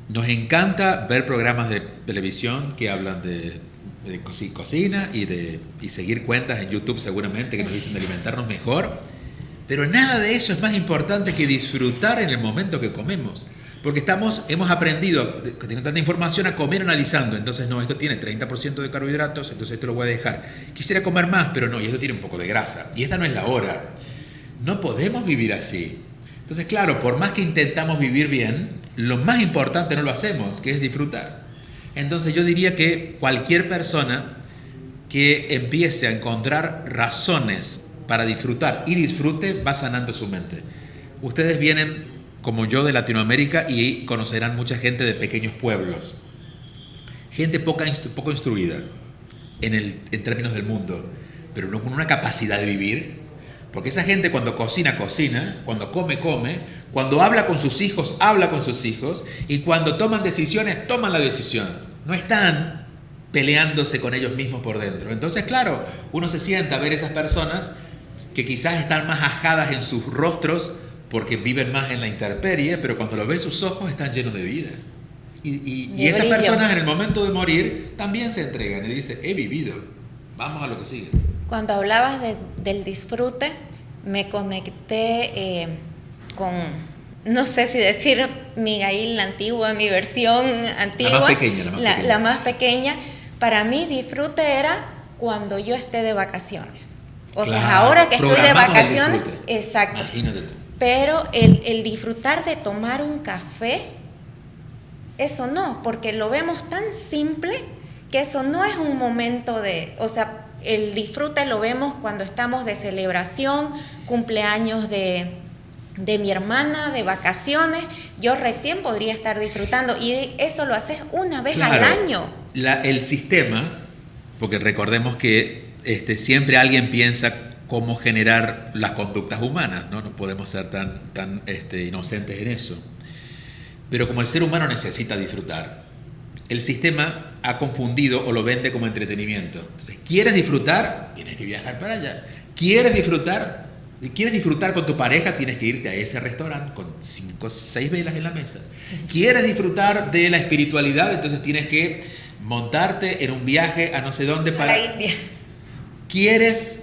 Nos encanta ver programas de televisión que hablan de cocina y seguir cuentas en YouTube seguramente que nos dicen de alimentarnos mejor, pero nada de eso es más importante que disfrutar en el momento que comemos, porque hemos aprendido, teniendo tanta información, a comer analizando. Entonces, no, esto tiene 30% de carbohidratos, entonces esto lo voy a dejar. Quisiera comer más, pero no, y esto tiene un poco de grasa, y esta no es la hora. No podemos vivir así. Entonces, claro, por más que intentamos vivir bien, lo más importante no lo hacemos, que es disfrutar. Entonces yo diría que cualquier persona que empiece a encontrar razones para disfrutar y disfrute, va sanando su mente. Ustedes vienen, como yo, de Latinoamérica y conocerán mucha gente de pequeños pueblos. Gente poco instruida en términos del mundo, pero no con una capacidad de vivir. Porque esa gente cuando cocina, cocina, cuando come, come, cuando habla con sus hijos, habla con sus hijos, y cuando toman decisiones, toman la decisión. No están peleándose con ellos mismos por dentro. Entonces, claro, uno se sienta a ver esas personas que quizás están más ajadas en sus rostros porque viven más en la intemperie, pero cuando lo ven sus ojos están llenos de vida. Y esas personas en el momento de morir también se entregan y dicen, he vivido, vamos a lo que sigue. Cuando hablabas del disfrute, me conecté con, no sé si decir mi Gail la antigua, mi versión antigua. La más pequeña. La más pequeña. Para mí disfrute era cuando yo esté de vacaciones. O sea, ahora que estoy de vacaciones, exacto. Imagínate tú. Pero el disfrutar de tomar un café, eso no, porque lo vemos tan simple que eso no es un momento o sea, el disfrute lo vemos cuando estamos de celebración, cumpleaños de mi hermana, de vacaciones. Yo recién podría estar disfrutando y eso lo haces una vez al año. El sistema, porque recordemos que siempre alguien piensa cómo generar las conductas humanas, ¿no? No podemos ser tan inocentes en eso. Pero como el ser humano necesita disfrutar, el sistema ha confundido o lo vende como entretenimiento. Entonces, ¿quieres disfrutar? Tienes que viajar para allá. ¿Quieres disfrutar con tu pareja? Tienes que irte a ese restaurante con 5 o 6 velas en la mesa. ¿Quieres disfrutar de la espiritualidad? Entonces tienes que montarte en un viaje a no sé dónde para... A la India. ¿Quieres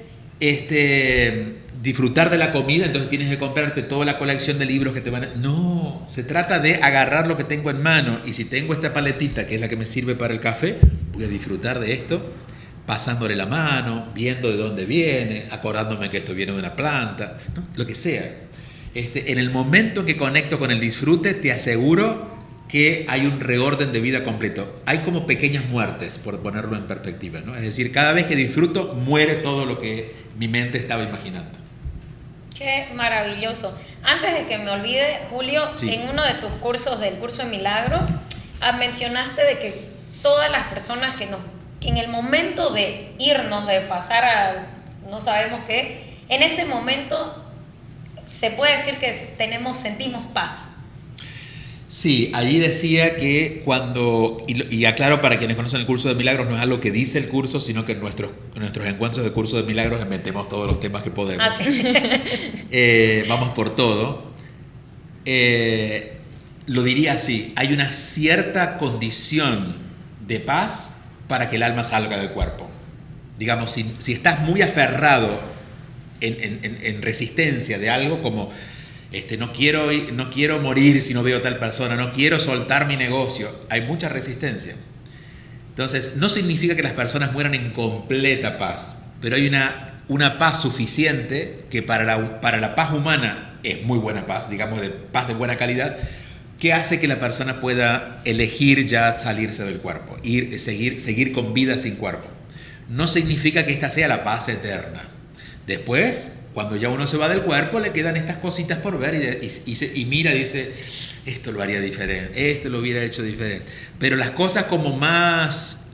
disfrutar de la comida? Entonces tienes que comprarte toda la colección de libros que te van a... No, se trata de agarrar lo que tengo en mano, y si tengo esta paletita que es la que me sirve para el café, voy a disfrutar de esto, pasándole la mano, viendo de dónde viene, acordándome que esto viene de una planta, ¿no? Lo que sea. En el momento que conecto con el disfrute, te aseguro que hay un reorden de vida completo. Hay como pequeñas muertes, por ponerlo en perspectiva, ¿no? Es decir, cada vez que disfruto, muere todo lo que mi mente estaba imaginando. Qué maravilloso. Antes de que me olvide, Julio, sí, en uno de tus cursos, del curso de Milagro, mencionaste de que todas las personas que en el momento de irnos, de pasar a no sabemos qué, en ese momento se puede decir que sentimos paz. Sí, allí decía que cuando, y aclaro para quienes conocen el curso de milagros, no es algo que dice el curso, sino que en nuestros encuentros de curso de milagros metemos todos los temas que podemos. Ah, sí. Vamos por todo. Lo diría así, hay una cierta condición de paz para que el alma salga del cuerpo. Digamos, si estás muy aferrado en resistencia de algo, como no quiero morir si no veo a tal persona, no quiero soltar mi negocio. Hay mucha resistencia. Entonces, no significa que las personas mueran en completa paz, pero hay una paz suficiente que para la paz humana es muy buena paz, digamos, de paz de buena calidad, que hace que la persona pueda elegir ya salirse del cuerpo, seguir con vida sin cuerpo. No significa que esta sea la paz eterna. Después, cuando ya uno se va del cuerpo, le quedan estas cositas por ver y mira y dice, esto lo haría diferente, esto lo hubiera hecho diferente. Pero las cosas como más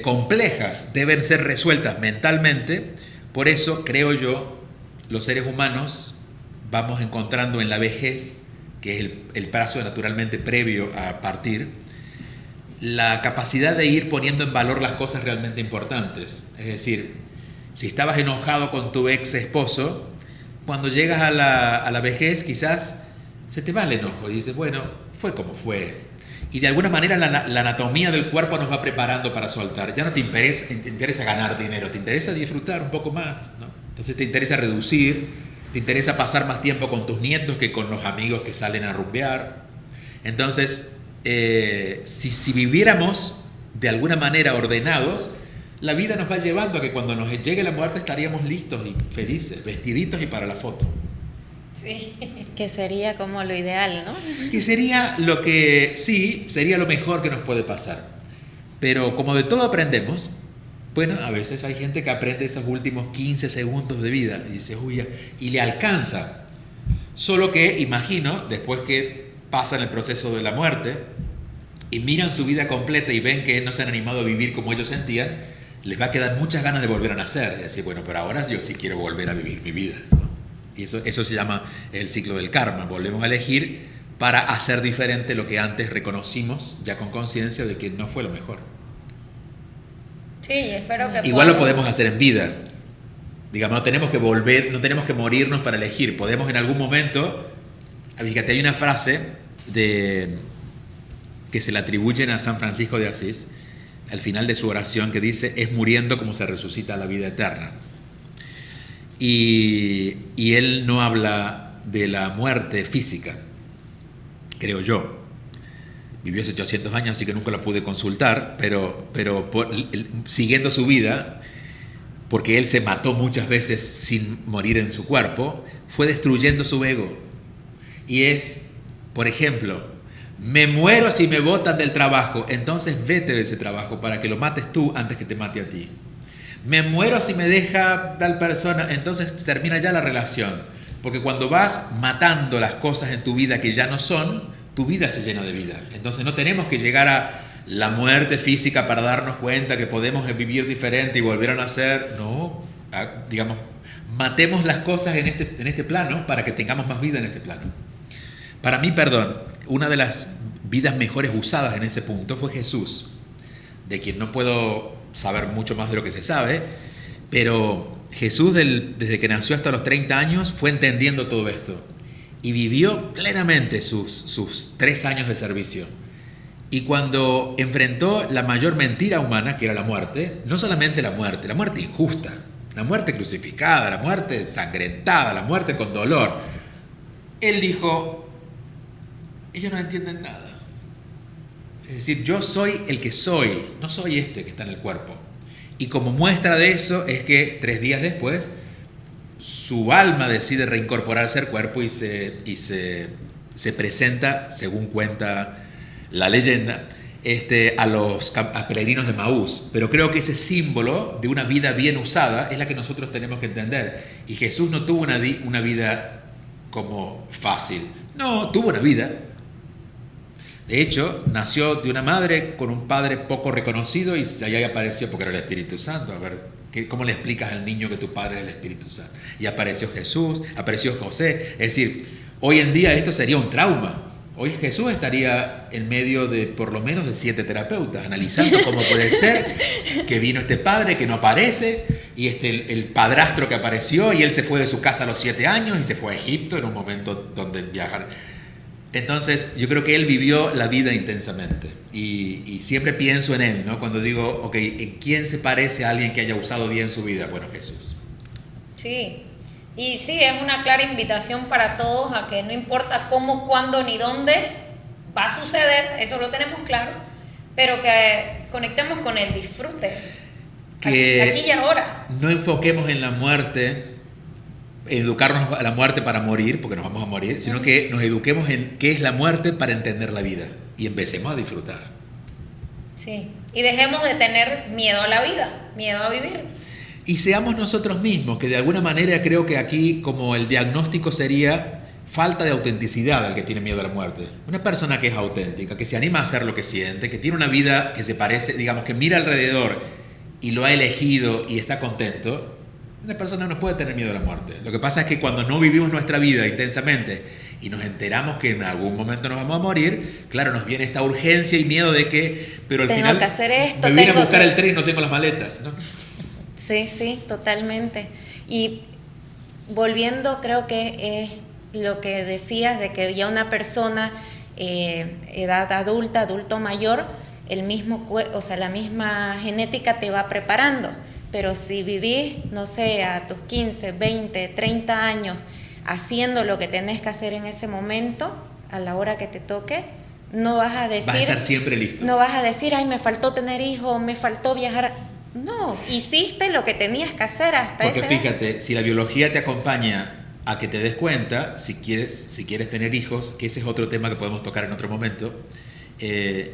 complejas deben ser resueltas mentalmente. Por eso, creo yo, los seres humanos vamos encontrando en la vejez, que es el plazo naturalmente previo a partir, la capacidad de ir poniendo en valor las cosas realmente importantes. Es decir, si estabas enojado con tu ex esposo, cuando llegas a la vejez quizás se te va el enojo y dices, bueno, fue como fue. Y de alguna manera la anatomía del cuerpo nos va preparando para soltar. Ya no te interesa ganar dinero, te interesa disfrutar un poco más, ¿no? Entonces te interesa reducir, te interesa pasar más tiempo con tus nietos que con los amigos que salen a rumbear. Entonces, si viviéramos de alguna manera ordenados, la vida nos va llevando a que cuando nos llegue la muerte estaríamos listos y felices, vestiditos y para la foto. Sí. Que sería como lo ideal, ¿no? Que sería sería lo mejor que nos puede pasar. Pero como de todo aprendemos, bueno, a veces hay gente que aprende esos últimos 15 segundos de vida y dice, uy, y le alcanza. Solo que, imagino, después que pasan el proceso de la muerte y miran su vida completa y ven que no se han animado a vivir como ellos sentían, les va a quedar muchas ganas de volver a nacer. Y decir, bueno, pero ahora yo sí quiero volver a vivir mi vida, ¿no? Y eso se llama el ciclo del karma. Volvemos a elegir para hacer diferente lo que antes reconocimos, ya con conciencia de que no fue lo mejor. Sí, espero que igual lo podemos hacer en vida. Digamos, no tenemos que morirnos para elegir. Podemos en algún momento, fíjate, hay una frase que se le atribuyen a San Francisco de Asís, al final de su oración, que dice, es muriendo como se resucita la vida eterna. Y él no habla de la muerte física, creo yo. Vivió hace 800 años, así que nunca la pude consultar, pero siguiendo su vida, porque él se mató muchas veces sin morir en su cuerpo, fue destruyendo su ego. Y es, por ejemplo, me muero si me botan del trabajo, entonces vete de ese trabajo para que lo mates tú antes que te mate a ti. Me muero si me deja tal persona, entonces termina ya la relación. Porque cuando vas matando las cosas en tu vida que ya no son, tu vida se llena de vida. Entonces no tenemos que llegar a la muerte física para darnos cuenta que podemos vivir diferente y volver a nacer. No, digamos, matemos las cosas en este plano para que tengamos más vida en este plano. Para mí, una de las vidas mejores usadas en ese punto fue Jesús, de quien no puedo saber mucho más de lo que se sabe, pero Jesús desde que nació hasta los 30 años fue entendiendo todo esto y vivió plenamente sus 3 años de servicio. Y cuando enfrentó la mayor mentira humana, que era la muerte, no solamente la muerte injusta, la muerte crucificada, la muerte sangrentada, la muerte con dolor, él dijo, ellos no entienden nada. Es decir, yo soy el que soy, no soy este que está en el cuerpo. Y como muestra de eso es que 3 días después su alma decide reincorporarse al cuerpo y se presenta, según cuenta la leyenda, a peregrinos de Maús. Pero creo que ese símbolo de una vida bien usada es la que nosotros tenemos que entender. Y Jesús no tuvo una vida como fácil. No, tuvo una vida. De hecho, nació de una madre con un padre poco reconocido y ahí apareció, porque era el Espíritu Santo. A ver, ¿cómo le explicas al niño que tu padre es el Espíritu Santo? Y apareció Jesús, apareció José. Es decir, hoy en día esto sería un trauma. Hoy Jesús estaría en medio de por lo menos de 7 terapeutas, analizando cómo puede ser que vino este padre que no aparece, y el padrastro que apareció, y él se fue de su casa a los 7 años y se fue a Egipto en un momento donde viajar. Entonces, yo creo que él vivió la vida intensamente y siempre pienso en él, ¿no? Cuando digo, ok, ¿en quién se parece a alguien que haya usado bien su vida? Bueno, Jesús. Sí, Y sí, es una clara invitación para todos a que no importa cómo, cuándo ni dónde va a suceder, eso lo tenemos claro, pero que conectemos con el disfrute, que aquí y ahora. No enfoquemos en la muerte, educarnos a la muerte para morir, porque nos vamos a morir, sino que nos eduquemos en qué es la muerte para entender la vida y empecemos a disfrutar. Sí, y dejemos de tener miedo a la vida, miedo a vivir. Y seamos nosotros mismos, que de alguna manera creo que aquí como el diagnóstico sería falta de autenticidad al que tiene miedo a la muerte. Una persona que es auténtica, que se anima a hacer lo que siente, que tiene una vida que se parece, digamos, que mira alrededor y lo ha elegido y está contento, una persona no puede tener miedo a la muerte. Lo que pasa es que cuando no vivimos nuestra vida intensamente y nos enteramos que en algún momento nos vamos a morir, claro, nos viene esta urgencia y miedo de que, pero al Tengo final que hacer esto, me viene a tengo buscar que- el tren y no tengo las maletas, ¿no? Sí, sí, totalmente. Y volviendo, creo que es lo que decías de que ya una persona edad adulta, adulto mayor, o sea, la misma genética te va preparando. Pero si vivís, no sé, a tus 15, 20, 30 años haciendo lo que tenés que hacer en ese momento, a la hora que te toque, no vas a decir... Vas a estar siempre listo. No vas a decir, ay, me faltó tener hijos, me faltó viajar. No, hiciste lo que tenías que hacer hasta Porque ese... fíjate, si la biología te acompaña a que te des cuenta, si quieres tener hijos, que ese es otro tema que podemos tocar en otro momento,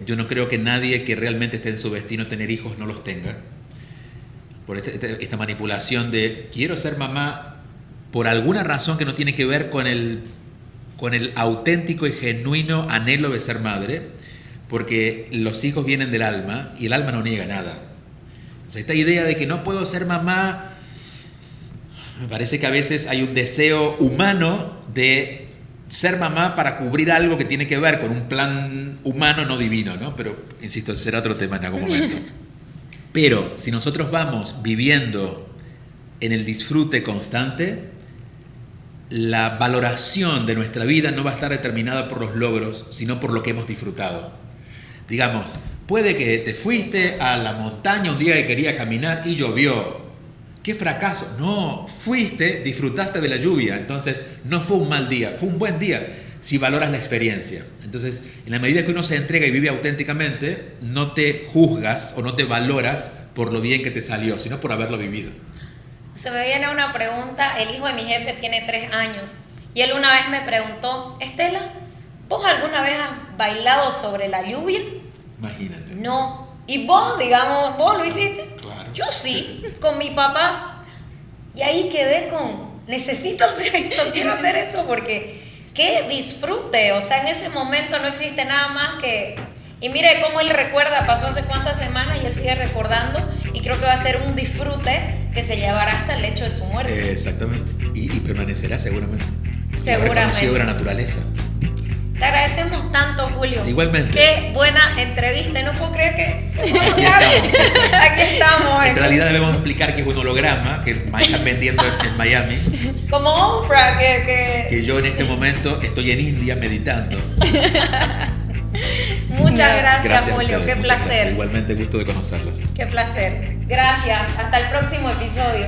yo no creo que nadie que realmente esté en su destino tener hijos no los tenga. Por esta manipulación de quiero ser mamá por alguna razón que no tiene que ver con el auténtico y genuino anhelo de ser madre, porque los hijos vienen del alma y el alma no niega nada. O sea, esta idea de que no puedo ser mamá, me parece que a veces hay un deseo humano de ser mamá para cubrir algo que tiene que ver con un plan humano, no divino, ¿no? Pero, insisto, será otro tema en algún momento. Pero si nosotros vamos viviendo en el disfrute constante, la valoración de nuestra vida no va a estar determinada por los logros, sino por lo que hemos disfrutado. Digamos, puede que te fuiste a la montaña un día que quería caminar y llovió. ¡Qué fracaso! No, fuiste, disfrutaste de la lluvia, entonces no fue un mal día, fue un buen día si valoras la experiencia. Entonces, en la medida que uno se entrega y vive auténticamente, no te juzgas o no te valoras por lo bien que te salió, sino por haberlo vivido. Se me viene una pregunta, el hijo de mi jefe tiene 3 años y él una vez me preguntó, Estela, ¿vos alguna vez has bailado sobre la lluvia? Imagínate. No. ¿Y vos, digamos, vos lo hiciste? Claro. Yo sí, con mi papá. Y ahí quedé con, necesito hacer eso, quiero hacer eso porque qué disfrute. O sea, en ese momento no existe nada más que... Y mire cómo él recuerda, pasó hace cuántas semanas y él sigue recordando y creo que va a ser un disfrute que se llevará hasta el hecho de su muerte. Exactamente. Y permanecerá seguramente. Seguramente. Y habrá conocido la naturaleza. Te agradecemos tanto, Julio. Igualmente. Qué buena entrevista. No puedo creer que... Aquí estamos. En realidad debemos explicar que es un holograma que están vendiendo en Miami. Como Oprah, que yo en este momento estoy en India meditando. Muchas gracias, a Julio. ustedes, Qué muchas placer. gracias. Igualmente gusto de conocerlos. Qué placer. Gracias. Hasta el próximo episodio.